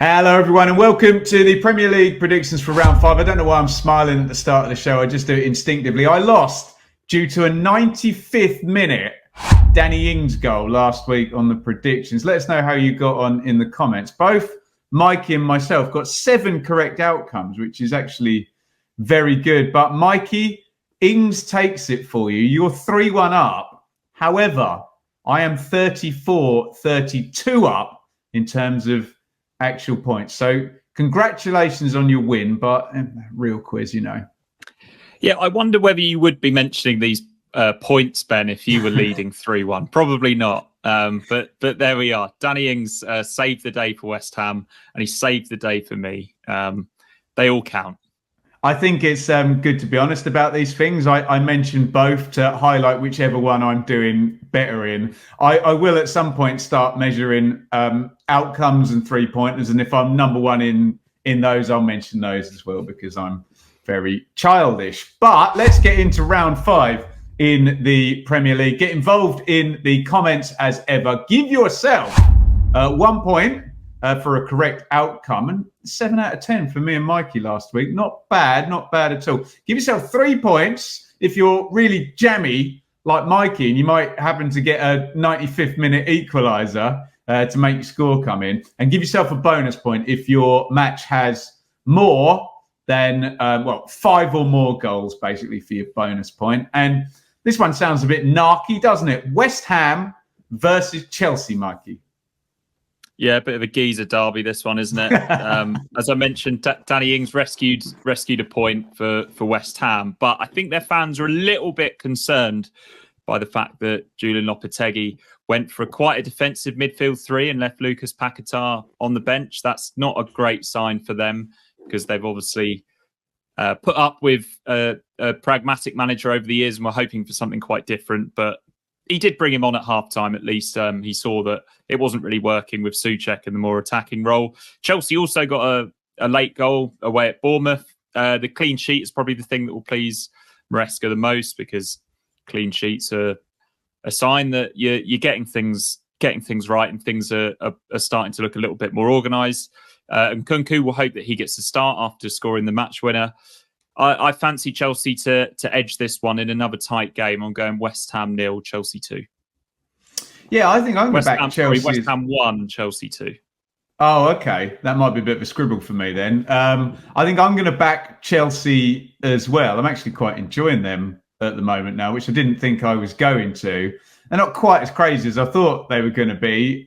Hello, everyone, and welcome to the Premier League predictions for round 5. I don't know why I'm smiling at the start of the show. I just do it instinctively. I lost due to a 95th minute Danny Ings goal last week on the predictions. Let us know how you got on in the comments. Both Mikey and myself got 7 correct outcomes, which is actually very good. But Mikey, Ings takes it for you. You're 3-1 up. However, I am 34-32 up in terms of actual points. So congratulations on your win, but real quiz, you know. Yeah, I wonder whether you would be mentioning these points, Ben, if you were leading 3-1. Probably not. But there we are. Danny Ings saved the day for West Ham, and he saved the day for me. They all count. I think it's good to be honest about these things. I mentioned both to highlight whichever one I'm doing better in. I will at some point start measuring outcomes and 3-pointers. And if I'm number one in those, I'll mention those as well because I'm very childish. But let's get into round 5 in the Premier League. Get involved in the comments as ever. Give yourself 1 point for a correct outcome, and 7 out of 10 for me and Mikey last week. Not bad at all. Give yourself 3 points if you're really jammy like Mikey, and you might happen to get a 95th minute equaliser to make your score come in, and give yourself a bonus point if your match has more than 5 or more goals, basically, for your bonus point. And this one sounds a bit narky, doesn't it? West Ham versus Chelsea, Mikey. Yeah, a bit of a geezer derby, this one, isn't it? As I mentioned, Danny Ings rescued a point for West Ham, but I think their fans are a little bit concerned by the fact that Julian Lopetegui went for quite a defensive midfield 3 and left Lucas Paquetá on the bench. That's not a great sign for them because they've obviously put up with a pragmatic manager over the years and were hoping for something quite different, but he did bring him on at half-time, at least. He saw that it wasn't really working with Souček in the more attacking role. Chelsea also got a late goal away at Bournemouth. The clean sheet is probably the thing that will please Maresca the most because clean sheets are a sign that you're getting things right and things are starting to look a little bit more organised. And Kunku will hope that he gets a start after scoring the match winner. I fancy Chelsea to edge this one in another tight game. I'm going West Ham 0, Chelsea 2. Yeah, I think I'm going to back Chelsea. West Ham 1, Chelsea 2. Oh, okay. That might be a bit of a scribble for me then. I think I'm going to back Chelsea as well. I'm actually quite enjoying them at the moment now, which I didn't think I was going to. They're not quite as crazy as I thought they were going to be,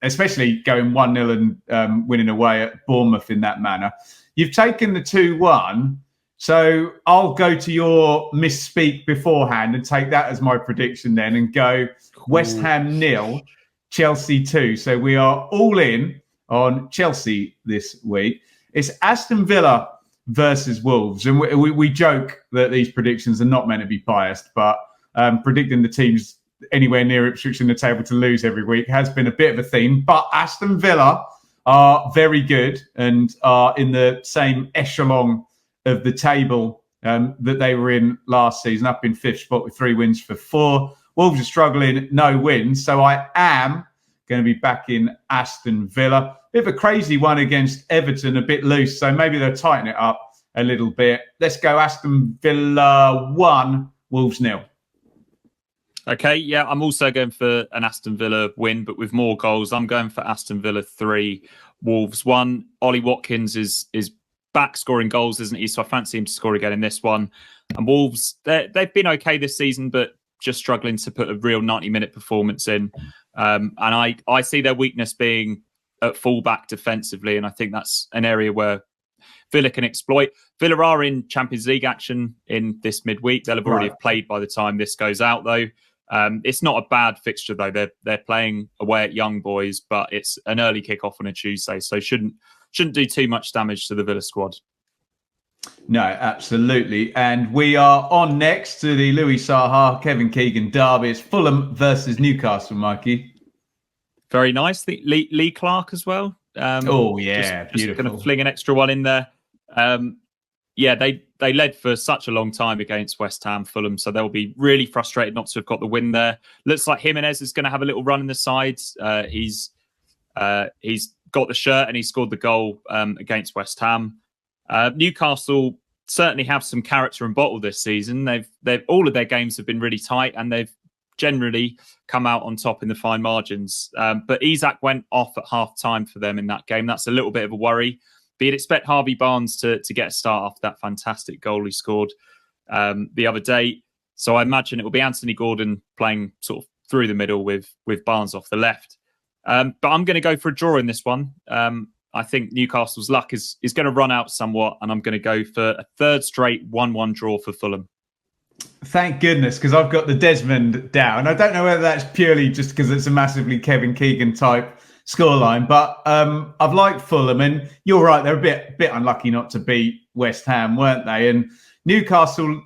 especially going 1-0 and winning away at Bournemouth in that manner. You've taken the 2-1. So I'll go to your misspeak beforehand and take that as my prediction then and go West Ham 0, Chelsea 2. So we are all in on Chelsea this week. It's Aston Villa versus Wolves. And we joke that these predictions are not meant to be biased, but predicting the teams anywhere near Ipswich in the table to lose every week has been a bit of a theme. But Aston Villa are very good and are in the same echelon of the table that they were in last season, up in 5th spot with 3 wins for 4. Wolves are struggling, no wins. So I am going to be back in Aston Villa. Bit of a crazy one against Everton, a bit loose. So maybe they'll tighten it up a little bit. Let's go Aston Villa 1, Wolves 0. Okay, yeah, I'm also going for an Aston Villa win, but with more goals. I'm going for Aston Villa 3, Wolves 1. Ollie Watkins is back scoring goals, isn't he? So I fancy him to score again in this one. And Wolves, they've been okay this season, but just struggling to put a real 90-minute performance in. And I see their weakness being at fullback defensively, and I think that's an area where Villa can exploit. Villa are in Champions League action in this midweek. They'll have already have played by the time this goes out, though. It's not a bad fixture, though. They're playing away at Young Boys, but it's an early kickoff on a Tuesday, so shouldn't do too much damage to the Villa squad. No, absolutely. And we are on next to the Louis Saha, Kevin Keegan derby. It's Fulham versus Newcastle, Mikey. Very nice. Lee Clark as well. Oh, yeah. Just going to fling an extra one in there. They led for such a long time against West Ham, Fulham, so they'll be really frustrated not to have got the win there. Looks like Jimenez is going to have a little run in the sides. He's got the shirt and he scored the goal against West Ham. Newcastle certainly have some character and bottle this season. They've all of their games have been really tight, and they've generally come out on top in the fine margins. But Isak went off at half time for them in that game. That's a little bit of a worry. But you'd expect Harvey Barnes to get a start after that fantastic goal he scored the other day. So I imagine it will be Anthony Gordon playing sort of through the middle with Barnes off the left. But I'm going to go for a draw in this one. I think Newcastle's luck is going to run out somewhat, and I'm going to go for a third straight 1-1 draw for Fulham. Thank goodness, because I've got the Desmond down. I don't know whether that's purely just because it's a massively Kevin Keegan type scoreline, but I've liked Fulham, and you're right, they're a bit unlucky not to beat West Ham, weren't they? And Newcastle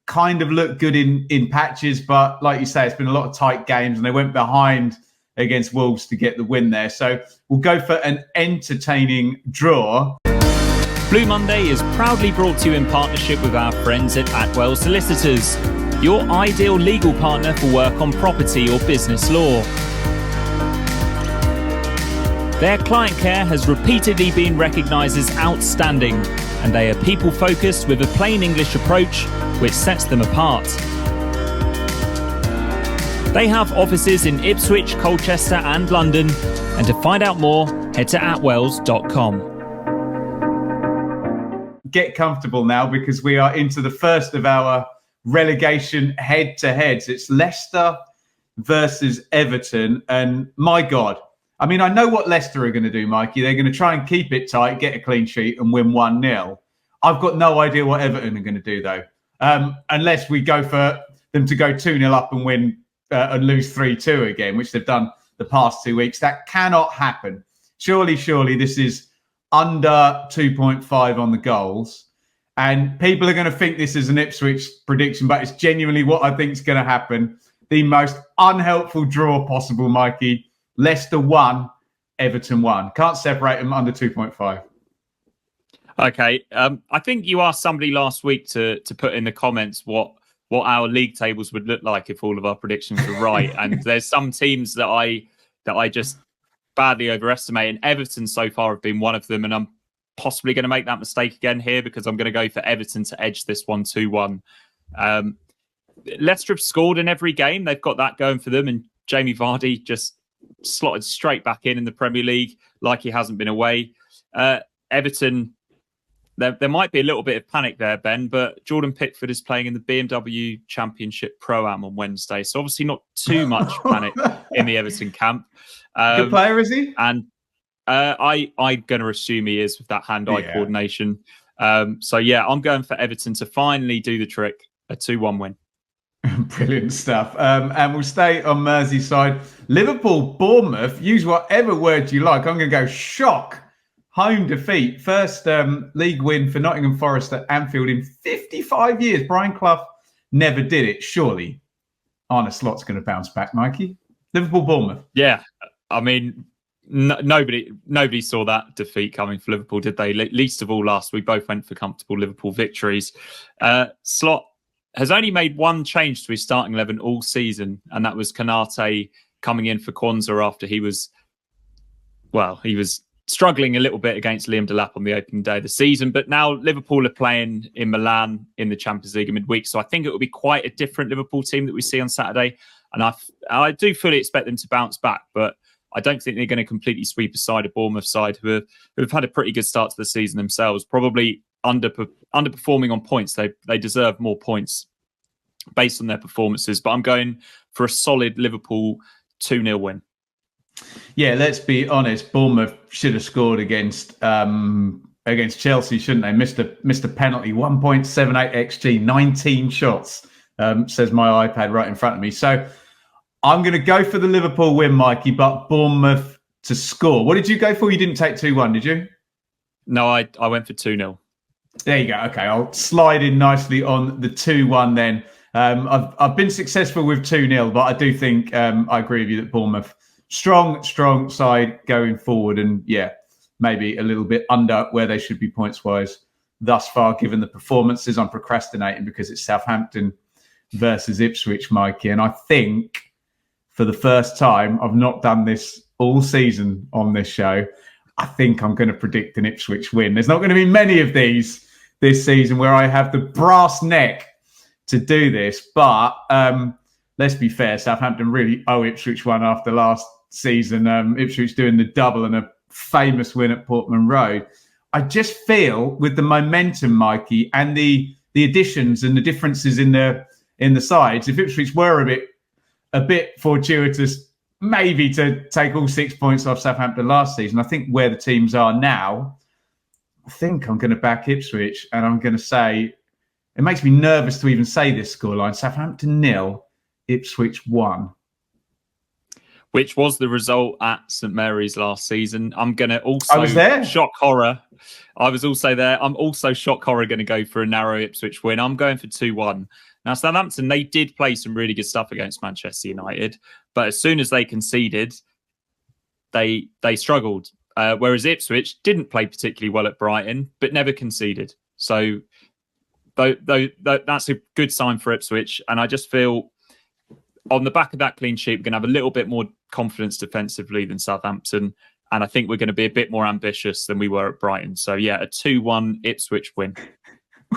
kind of looked good in patches, but like you say, it's been a lot of tight games, and they went behind against Wolves to get the win there. So we'll go for an entertaining draw. Blue Monday is proudly brought to you in partnership with our friends at Atwell Solicitors, your ideal legal partner for work on property or business law. Their client care has repeatedly been recognised as outstanding, and they are people-focused with a plain English approach which sets them apart. They have offices in Ipswich, Colchester and London, and to find out more, head to atwells.com. Get comfortable now, because we are into the first of our relegation head-to-heads. It's Leicester versus Everton, and my God, I mean, I know what Leicester are going to do, Mikey. They're going to try and keep it tight, get a clean sheet and win 1-0. I've got no idea what Everton are going to do, though, unless we go for them to go 2-0 up and win and lose 3-2 again, which they've done the past 2 weeks. That cannot happen. Surely this is under 2.5 on the goals. And people are going to think this is an Ipswich prediction, but it's genuinely what I think is going to happen. The most unhelpful draw possible, Mikey. Leicester 1, Everton 1. Can't separate them under 2.5. Okay. I think you asked somebody last week to put in the comments what our league tables would look like if all of our predictions were right. And there's some teams that I just badly overestimate, and Everton so far have been one of them. And I'm possibly going to make that mistake again here, because I'm going to go for Everton to edge this one 2-1. Leicester have scored in every game. They've got that going for them. And Jamie Vardy just slotted straight back in the Premier League like he hasn't been away. Everton, there might be a little bit of panic there, Ben, but Jordan Pickford is playing in the BMW Championship Pro-Am on Wednesday. So obviously not too much panic in the Everton camp. Good player, is he? And I'm going to assume he is with that hand-eye coordination. So yeah, I'm going for Everton to finally do the trick, a 2-1 win. Brilliant stuff. And we'll stay on Merseyside. Liverpool, Bournemouth, use whatever word you like. I'm going to go shock. Home defeat. First league win for Nottingham Forest at Anfield in 55 years. Brian Clough never did it. Surely Arne Slot's going to bounce back, Mikey. Liverpool, Bournemouth. Yeah. I mean, nobody saw that defeat coming for Liverpool, did they? Least of all us. We both went for comfortable Liverpool victories. Slot has only made one change to his starting 11 all season, and that was Konate coming in for Kwanzaa after he was struggling a little bit against Liam Delap on the opening day of the season. But now Liverpool are playing in Milan in the Champions League in midweek, so I think it will be quite a different Liverpool team that we see on Saturday. And I do fully expect them to bounce back, but I don't think they're going to completely sweep aside a Bournemouth side who have had a pretty good start to the season themselves, probably underperforming on points. They deserve more points based on their performances, but I'm going for a solid Liverpool 2-0 win. Yeah, let's be honest. Bournemouth should have scored against Chelsea, shouldn't they? Missed a penalty, 1.78 XG, 19 shots, says my iPad right in front of me. So I'm going to go for the Liverpool win, Mikey, but Bournemouth to score. What did you go for? You didn't take 2-1, did you? No, I went for 2-0. There you go. Okay, I'll slide in nicely on the 2-1 then. I've been successful with 2-0, but I do think I agree with you that Bournemouth, strong side going forward, and yeah, maybe a little bit under where they should be points-wise thus far, given the performances. I'm procrastinating because it's Southampton versus Ipswich, Mikey, and I think for the first time, I've not done this all season on this show. I think I'm going to predict an Ipswich win. There's not going to be many of these this season where I have the brass neck to do this. But let's be fair, Southampton really owe Ipswich one after last season. Ipswich doing the double and a famous win at Portman Road. I just feel with the momentum, Mikey, and the additions and the differences in the sides, if Ipswich were a bit fortuitous, maybe to take all 6 points off Southampton last season, I think where the teams are now, I think I'm going to back Ipswich, and I'm going to say, it makes me nervous to even say this scoreline: Southampton 0, Ipswich 1. Which was the result at St Mary's last season. I'm going to also I was there. Shock horror. I was also there. I'm also shock horror going to go for a narrow Ipswich win. I'm going for 2-1. Now, Southampton, they did play some really good stuff against Manchester United, but as soon as they conceded, they struggled. Whereas Ipswich didn't play particularly well at Brighton, but never conceded. So that's a good sign for Ipswich. And I just feel on the back of that clean sheet, we're going to have a little bit more confidence defensively than Southampton. And I think we're going to be a bit more ambitious than we were at Brighton. So, yeah, a 2-1 Ipswich win.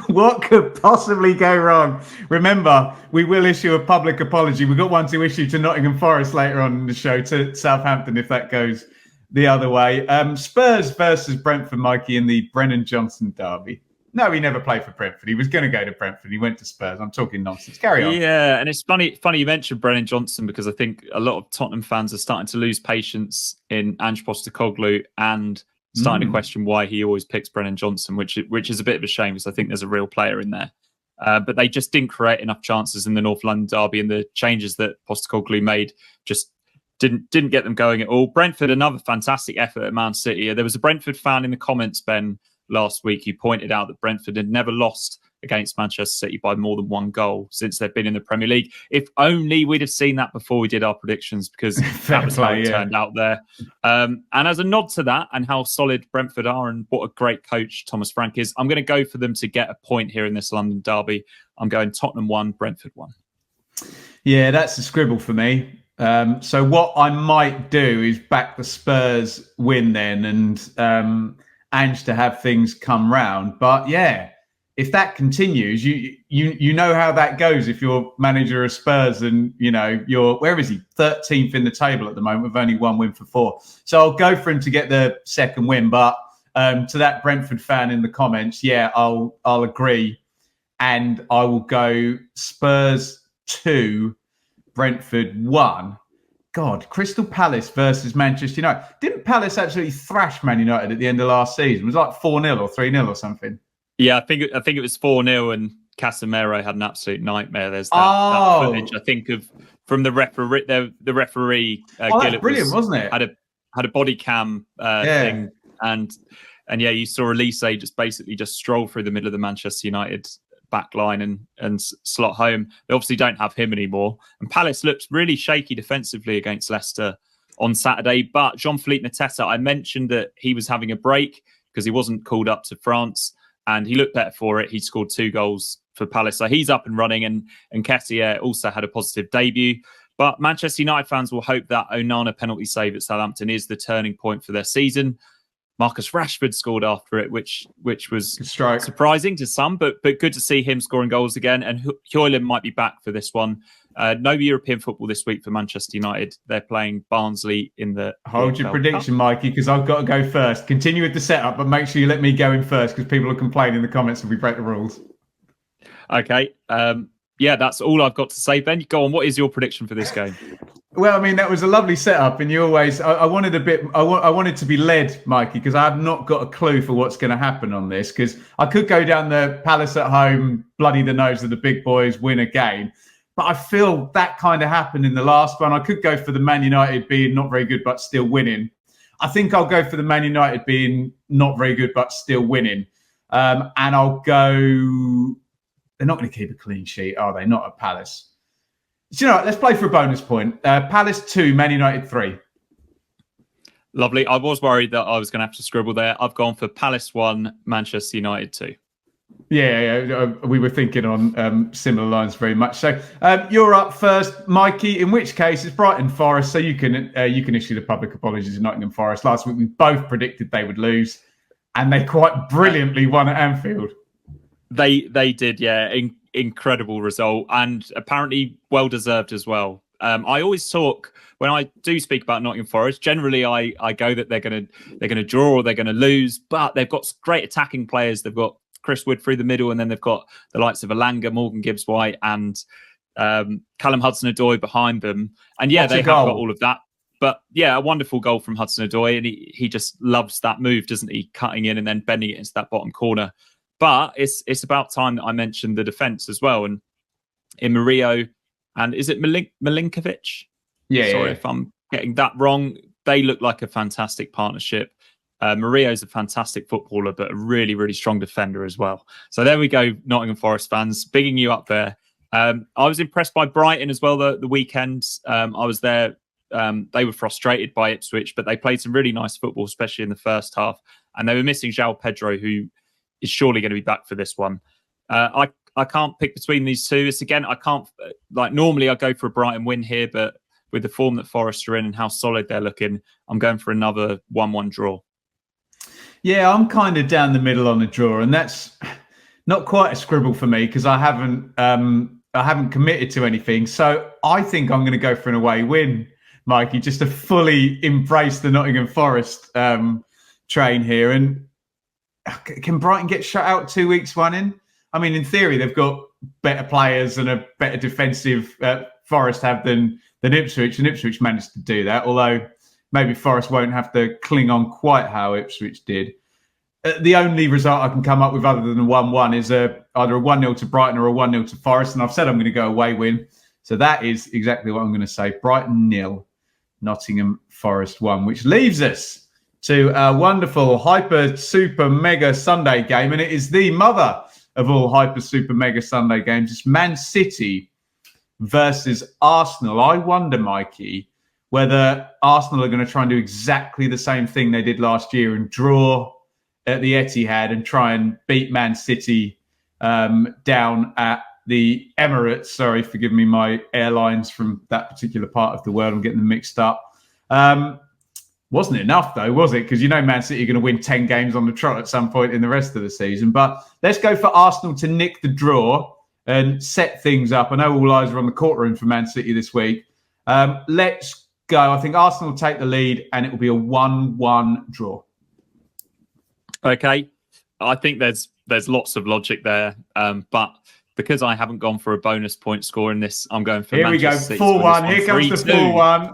What could possibly go wrong? Remember, we will issue a public apology. We've got one to issue to Nottingham Forest later on in the show, to Southampton if that goes the other way. Spurs versus Brentford, Mikey, in the Brennan Johnson derby. No, he never played for Brentford. He was going to go to Brentford. He went to Spurs. I'm talking nonsense. Carry on. Yeah, and it's funny you mentioned Brennan Johnson, because I think a lot of Tottenham fans are starting to lose patience in Ange Postecoglou and starting to question why he always picks Brennan Johnson, which is a bit of a shame, because I think there's a real player in there. But they just didn't create enough chances in the North London derby, and the changes that Postecoglou made just didn't get them going at all. Brentford, another fantastic effort at Man City. There was a Brentford fan in the comments, Ben, last week, who pointed out that Brentford had never lost against Manchester City by more than one goal since they've been in the Premier League. If only we'd have seen that before we did our predictions, because that was how it turned out there. And as a nod to that and how solid Brentford are and what a great coach Thomas Frank is, I'm going to go for them to get a point here in this London derby. I'm going Tottenham 1, Brentford 1. Yeah, that's a scribble for me. So what I might do is back the Spurs win then, and Ange to have things come round. But yeah, if that continues, you know how that goes. If you're manager of Spurs and you're, where is he, 13th in the table at the moment with only one win for 4. So I'll go for him to get the second win. But to that Brentford fan in the comments, yeah, I'll agree, and I will go Spurs 2, Brentford 1. God, Crystal Palace versus Manchester United. Didn't Palace absolutely thrash Man United at the end of last season? It was like 4-0 or 3-0 or something. Yeah, I think it was 4-0, and Casemiro had an absolute nightmare. There's that footage, I think, of from the referee. The referee, that's brilliant, wasn't it? Had a body cam thing, and yeah, you saw Elise just basically just stroll through the middle of the Manchester United back line and slot home. They obviously don't have him anymore. And Palace looked really shaky defensively against Leicester on Saturday. But Jean-Philippe Nteta, I mentioned that he was having a break because he wasn't called up to France, and he looked better for it. He scored 2 goals for Palace. So he's up and running, and Nketiah also had a positive debut. But Manchester United fans will hope that Onana penalty save at Southampton is the turning point for their season. Marcus Rashford scored after it, which was surprising to some, but good to see him scoring goals again. And Højlund might be back for this one. No European football this week for Manchester United. They're playing Barnsley in the... Hold your prediction, Mikey, because I've got to go first. Continue with the setup, but make sure you let me go in first, because people will complain in the comments if we break the rules. Okay. Yeah, that's all I've got to say. Ben, go on. What is your prediction for this game? Well, I mean, that was a lovely setup, and you always. I wanted a bit. I wanted to be led, Mikey, because I have not got a clue for what's going to happen on this. Because I could go down the Palace at home, bloody the nose of the big boys, win a game, but I feel that kind of happened in the last one. I could go for the Man United being not very good but still winning. I think I'll go for the Man United being not very good but still winning, and I'll go. They're not going to keep a clean sheet, are they? Not at Palace. So, you know, let's play for a bonus point. Palace 2, Man United 3. Lovely. I was worried that I was going to have to scribble there. I've gone for Palace 1, Manchester United 2. We were thinking on similar lines very much. So you're up first, Mikey. In which case, it's Brighton Forest, so you can issue the public apologies to Nottingham Forest. Last week, we both predicted they would lose, and they quite brilliantly won at Anfield. They did, yeah. Incredible result, and apparently well deserved as well. I always talk when I do speak about Nottingham Forest. Generally, I go that they're going to draw or they're going to lose, but they've got great attacking players. They've got Chris Wood through the middle, and then they've got the likes of Alanga, Morgan Gibbs-White, and Callum Hudson-Odoi behind them. And yeah, they have got all of that. But yeah, a wonderful goal from Hudson-Odoi, and he just loves that move, doesn't he? Cutting in and then bending it into that bottom corner. But it's about time that I mentioned the defence as well. And in Murillo, and is it Milinkovic? Sorry if I'm getting that wrong. They look like a fantastic partnership. Murillo's a fantastic footballer, but a really, really strong defender as well. So there we go, Nottingham Forest fans, bigging you up there. I was impressed by Brighton as well the weekend. I was there. They were frustrated by Ipswich, but they played some really nice football, especially in the first half. And they were missing João Pedro, who is surely going to be back for this one. I can't pick between these two. It's again, I can't, normally I go for a Brighton win here, but with the form that Forest are in and how solid they're looking, I'm going for another 1-1 draw. Yeah, I'm kind of down the middle on the draw, and that's not quite a scribble for me because I haven't committed to anything. So I think I'm going to go for an away win, Mikey, just to fully embrace the Nottingham Forest train here. And can Brighton get shut out 2 weeks running? I mean, in theory, they've got better players and a better defensive Forest have than Ipswich, and Ipswich managed to do that, although maybe Forest won't have to cling on quite how Ipswich did. The only result I can come up with other than a 1-1 is either a 1-0 to Brighton or a 1-0 to Forest, and I've said I'm going to go away win. So that is exactly what I'm going to say. Brighton 0, Nottingham Forest 1, which leaves us to a wonderful hyper super mega Sunday game, and it is the mother of all hyper super mega Sunday games. It's Man City versus Arsenal. I wonder, Mikey, whether Arsenal are going to try and do exactly the same thing they did last year and draw at the Etihad and try and beat Man City down at the Emirates. Sorry, forgive me, my airlines from that particular part of the world. I'm getting them mixed up. Wasn't enough, though, was it? Because you know Man City are going to win 10 games on the trot at some point in the rest of the season. But let's go for Arsenal to nick the draw and set things up. I know all eyes are on the courtroom for Man City this week. Let's go. I think Arsenal will take the lead and it will be a 1-1 draw. Okay. I think there's lots of logic there. But because I haven't gone for a bonus point score in this, I'm going for Manchester City. Here we go. 4-1. Here comes the 4-1.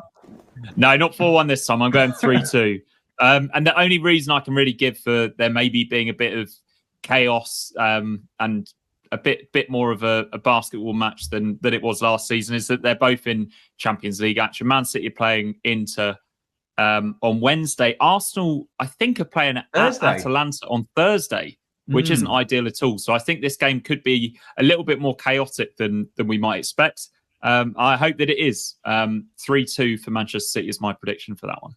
No, not 4-1 this time. I'm going 3-2. And the only reason I can really give for there maybe being a bit of chaos and a bit more of a basketball match than it was last season is that they're both in Champions League action. Man City are playing Inter on Wednesday. Arsenal, I think, are playing at Atalanta on Thursday, which isn't ideal at all. So I think this game could be a little bit more chaotic than we might expect. I hope that it is. 3-2 for Manchester City is my prediction for that one.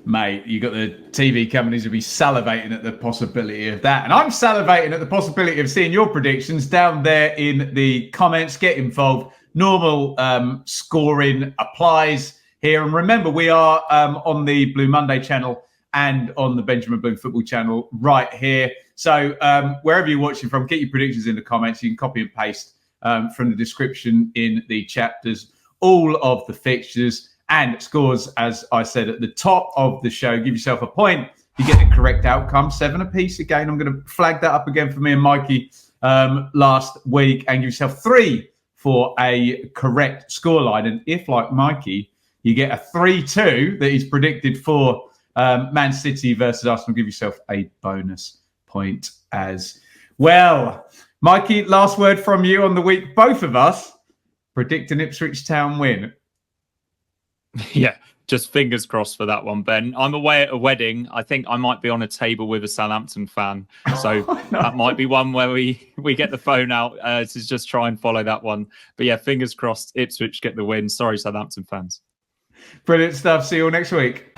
Mate, you got the TV companies will be salivating at the possibility of that. And I'm salivating at the possibility of seeing your predictions down there in the comments. Get involved. Normal scoring applies here. And remember, we are on the Blue Monday channel and on the Benjamin Bloom Football channel right here. So wherever you're watching from, get your predictions in the comments. You can copy and paste from the description in the chapters all of the fixtures and scores, as I said at the top of the show. Give yourself a point. You get the correct outcome. 7 apiece again. I'm going to flag that up again for me and Mikey last week, and give yourself 3 for a correct scoreline. And if, like Mikey, you get a 3-2 that is predicted for Man City versus Arsenal, give yourself a bonus point as well. Mikey, last word from you on the week. Both of us predict an Ipswich Town win. Yeah, just fingers crossed for that one, Ben. I'm away at a wedding. I think I might be on a table with a Southampton fan. So that might be one where we get the phone out to just try and follow that one. But yeah, fingers crossed Ipswich get the win. Sorry, Southampton fans. Brilliant stuff. See you all next week.